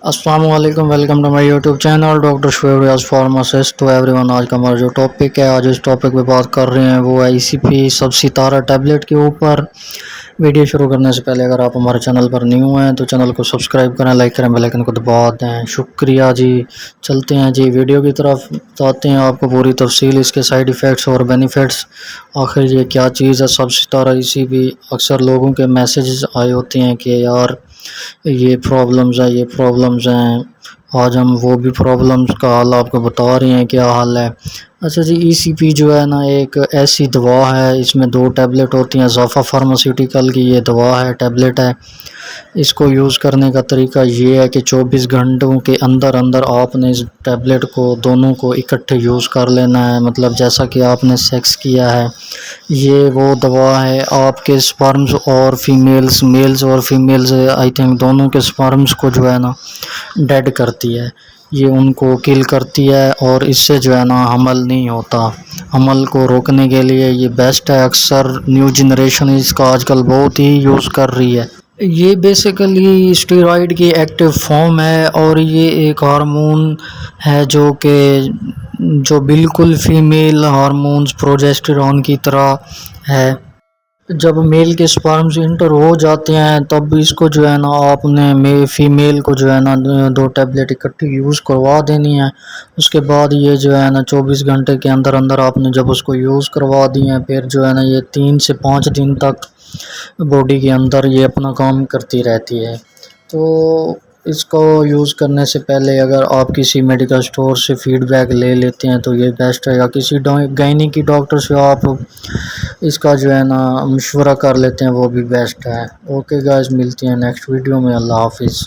السلام علیکم، welcome to my YouTube channel doctor Shoaib Riaz pharmacist to everyone. آج کا ہمارا جو ٹاپک ہے، آج اس ٹاپک پہ بات کر رہے ہیں وہ ہے ECP سب ستارہ ٹیبلٹ کے اوپر۔ ویڈیو شروع کرنے سے پہلے اگر آپ ہمارے چینل پر نیو ہیں تو چینل کو سبسکرائب کریں، لائک کریں، بیل آئیکن کو دبا دیں۔ شکریہ جی۔ چلتے ہیں جی ویڈیو کی طرف، بتاتے ہیں آپ کو پوری تفصیل اس کے سائیڈ ایفیکٹس اور بینیفٹس، آخر یہ کیا چیز ہے سب ستارہ ECP۔ اکثر لوگوں کے میسیجز آئے ہوتے ہیں کہ یار یہ پرابلمز ہیں، یہ پرابلمز ہیں، آج ہم وہ بھی پرابلمز کا حل آپ کو بتا رہے ہیں کیا حل ہے۔ اچھا جی، ECP جو ہے نا ایک ایسی دوا ہے، اس میں 2 ٹیبلٹ ہوتی ہیں۔ اضافہ فارماسیوٹیکل کی یہ دوا ہے، ٹیبلٹ ہے۔ اس کو یوز کرنے کا طریقہ یہ ہے کہ 24 گھنٹوں کے اندر اندر آپ نے اس ٹیبلٹ کو دونوں کو اکٹھے یوز کر لینا ہے، مطلب جیسا کہ آپ نے سیکس کیا ہے۔ یہ وہ دوا ہے آپ کے سپرمز اور فیمیلز، میلز اور فیمیلز آئی تھنک دونوں کے سپرمز کو جو ہے نا ڈیڈ کرتی ہے، یہ ان کو کل کرتی ہے، اور اس سے جو ہے نا حمل نہیں ہوتا۔ حمل کو روکنے کے لیے یہ بیسٹ ہے۔ اکثر نیو جنریشن اس کا آج کل بہت ہی یوز کر رہی ہے۔ یہ بیسیکلی اسٹیرائڈ کی ایکٹیو فارم ہے، اور یہ ایک ہارمون ہے جو بالکل فیمیل ہارمونز پروجیسٹرون کی طرح ہے۔ جب میل کے سپرمز انٹر ہو جاتے ہیں تب اس کو جو ہے نا آپ نے فیمیل کو جو ہے نا 2 ٹیبلٹ اکٹھی یوز کروا دینی ہے۔ اس کے بعد یہ جو ہے نا 24 گھنٹے کے اندر اندر آپ نے جب اس کو یوز کروا دی ہیں، پھر جو ہے نا یہ 3 سے 5 دن تک باڈی کے اندر یہ اپنا کام کرتی رہتی ہے۔ تو اس کو یوز کرنے سے پہلے اگر آپ کسی میڈیکل سٹور سے فیڈ بیک لے لیتے ہیں تو یہ بیسٹ ہے، یا کسی گائنی کی ڈاکٹر سے آپ اس کا جو ہے نا مشورہ کر لیتے ہیں، وہ بھی بیسٹ ہے۔ اوکے گائز، ملتے ہیں نیکسٹ ویڈیو میں۔ اللہ حافظ۔